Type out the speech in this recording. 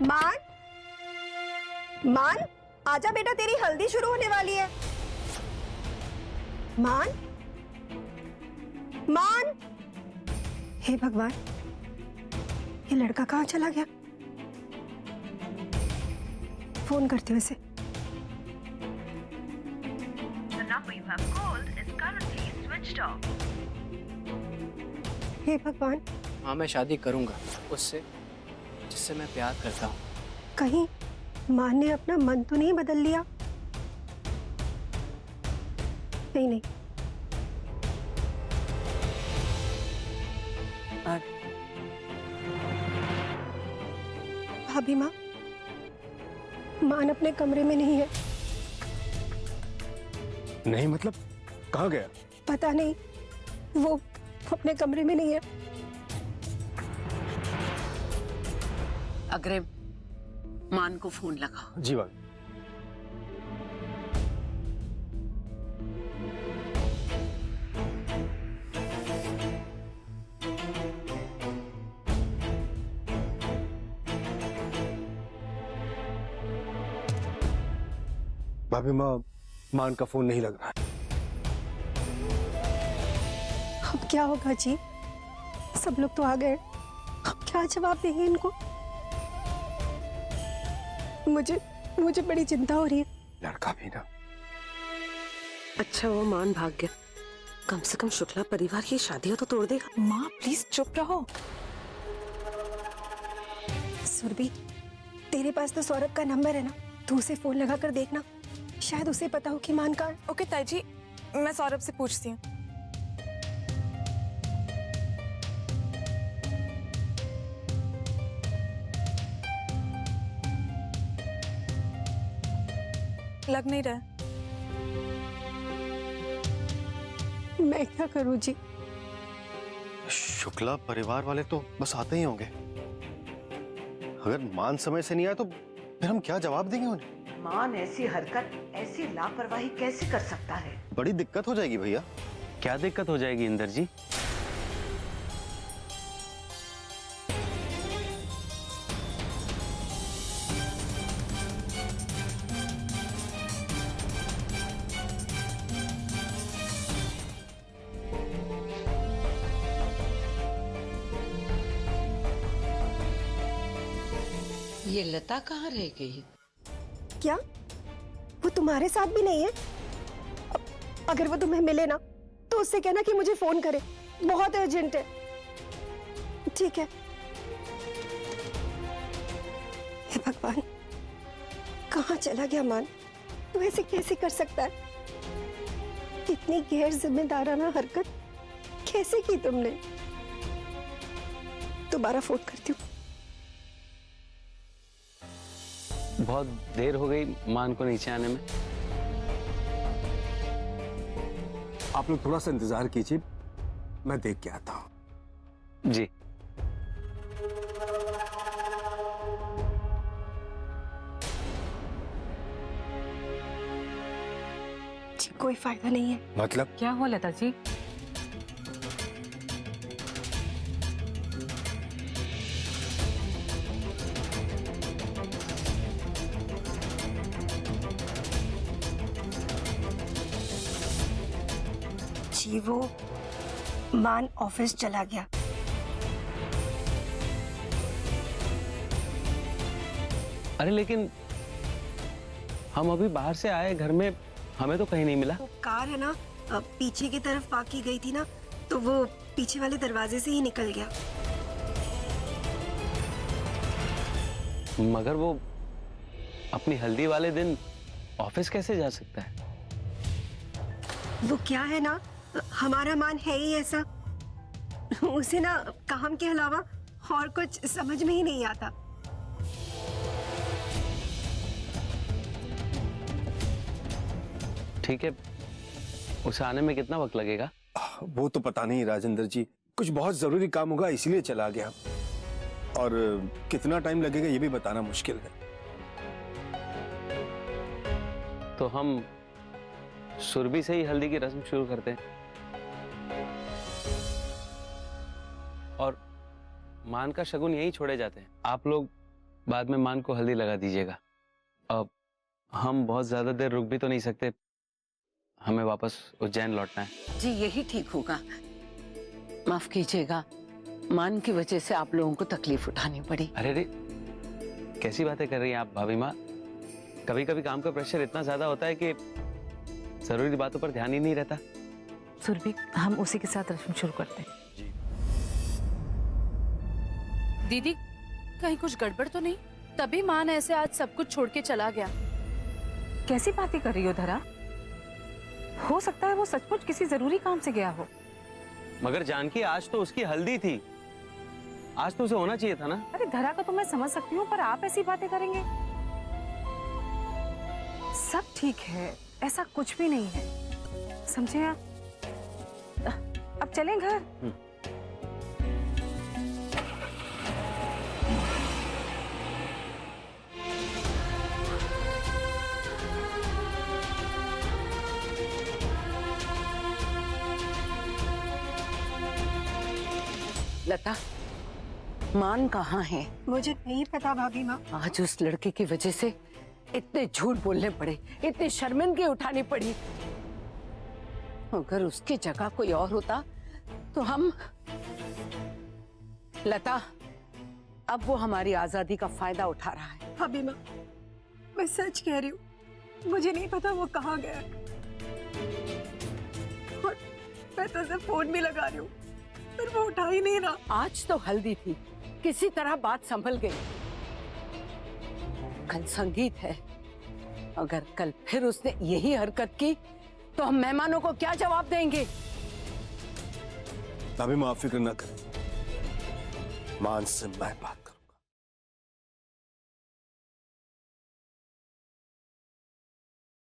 मान, मान, आजा बेटा, तेरी हल्दी शुरू होने वाली है। मान, मान, हे भगवान, ये लड़का कहाँ चला गया? फोन करते हो इसे। The number you have called is currently switched off. हे भगवान, हाँ, मैं शादी करूंगा उससे जिससे मैं प्यार करता हूँ। कहीं मान ने अपना मन तो नहीं बदल लिया? नहीं नहीं, भाभी माँ, मान अपने कमरे में नहीं है। नहीं मतलब कहाँ गया? पता नहीं, वो अपने कमरे में नहीं है। अग्रे मान को फोन लगाओ। जी भाभी। भाभी माँ, मान का फोन नहीं लग रहा है। अब क्या होगा जी? सब लोग तो आ गए, अब क्या जवाब देंगे इनको? मुझे बड़ी चिंता हो रही है। लड़का भी ना। अच्छा वो मान भाग गया, कम से कम शुक्ला परिवार ये शादियां तो तोड़ देगा। माँ प्लीज चुप रहो। सुरभि, तेरे पास तो सौरभ का नंबर है ना, तू उसे फोन लगा कर देखना, शायद उसे पता हो कि मान का। ओके ताई जी, मैं सौरभ से पूछती हूँ। लग नहीं रहा। मैं क्या करूं जी? शुक्ला परिवार वाले तो बस आते ही होंगे। अगर मान समय से नहीं आया तो फिर हम क्या जवाब देंगे उन्हें? मान ऐसी हरकत, ऐसी लापरवाही कैसे कर सकता है? बड़ी दिक्कत हो जाएगी भैया। क्या दिक्कत हो जाएगी इंदर जी? ये लता कहाँ रह गई? क्या वो तुम्हारे साथ भी नहीं है? अगर वो तुम्हें मिले ना तो उससे कहना कि मुझे फोन करे, बहुत अर्जेंट है। ठीक है। हे भगवान, कहाँ चला गया मान? तू ऐसे कैसे कर सकता है? इतनी गैर जिम्मेदाराना हरकत कैसे की तुमने? दोबारा फोन करती हूँ। बहुत देर हो गई मान को नीचे आने में। आप लोग थोड़ा सा इंतजार कीजिए, मैं देख के आता हूँ। जी। जी कोई फायदा नहीं है। मतलब क्या हुआ लता जी? जी वो मान ऑफिस चला गया। अरे लेकिन हम अभी बाहर से आए, घर में हमें तो कहीं नहीं मिला। वो कार है ना, पीछे की तरफ पार्क की गई थी ना, तो वो पीछे वाले दरवाजे से ही निकल गया। मगर वो अपनी हल्दी वाले दिन ऑफिस कैसे जा सकता है? वो क्या है ना, हमारा मान है ही ऐसा, उसे ना काम के अलावा और कुछ समझ में ही नहीं आता। ठीक है, उसे आने में कितना वक्त लगेगा? वो तो पता नहीं राजेंद्र जी, कुछ बहुत जरूरी काम होगा इसलिए चला गया, और कितना टाइम लगेगा ये भी बताना मुश्किल है। तो हम सुरभि से ही हल्दी की रस्म शुरू करते हैं और मान का शगुन यहीं छोड़े जाते हैं। आप लोग बाद में मान को हल्दी लगा दीजिएगा। अब हम बहुत ज्यादा देर रुक भी तो नहीं सकते, हमें वापस उज्जैन लौटना है। जी यही ठीक होगा। माफ कीजिएगा, मान की वजह से आप लोगों को तकलीफ उठानी पड़ी। अरे रे, कैसी बातें कर रही हैं आप भाभी माँ? कभी कभी काम का प्रेशर इतना ज्यादा होता है कि जरूरी बातों पर ध्यान ही नहीं रहता। सुरभि, हम उसी के साथ रस्म शुरू करते हैं। दीदी, कहीं कुछ गड़बड़ तो नहीं? तभी मान ऐसे आज सब कुछ छोड़ के चला गया। कैसी बातें कर रही हो धरा? हो सकता है वो सचमुच किसी जरूरी काम से गया हो। मगर जानकी, आज तो उसकी हल्दी थी, आज तो उसे होना चाहिए था ना। अरे धरा को तो मैं समझ सकती हूँ, पर आप ऐसी बातें करेंगे? सब ठीक है, ऐसा कुछ भी नहीं है, समझे आप? अब चलें घर। लता, मान कहाँ है? मुझे नहीं पता भाभी माँ। आज उस लड़के की वजह से इतने झूठ बोलने पड़े, इतनी शर्मिंदगी उठानी पड़ी। अगर उसकी जगह कोई और होता तो हम... लता, अब वो हमारी आजादी का फायदा उठा रहा है। भाभी माँ, मैं सच कह रही हूँ, मुझे नहीं पता वो कहाँ गया। और मैं तो उसे फोन भी लगा रही हूँ, पर वो उठा ही नहीं रहा। आज तो हल्दी थी, किसी तरह बात संभल गई। कल संगीत है, अगर कल फिर उसने यही हरकत की तो हम मेहमानों को क्या जवाब देंगे? भाभी माँ, आप फिक्र ना करें, मान से मैं बात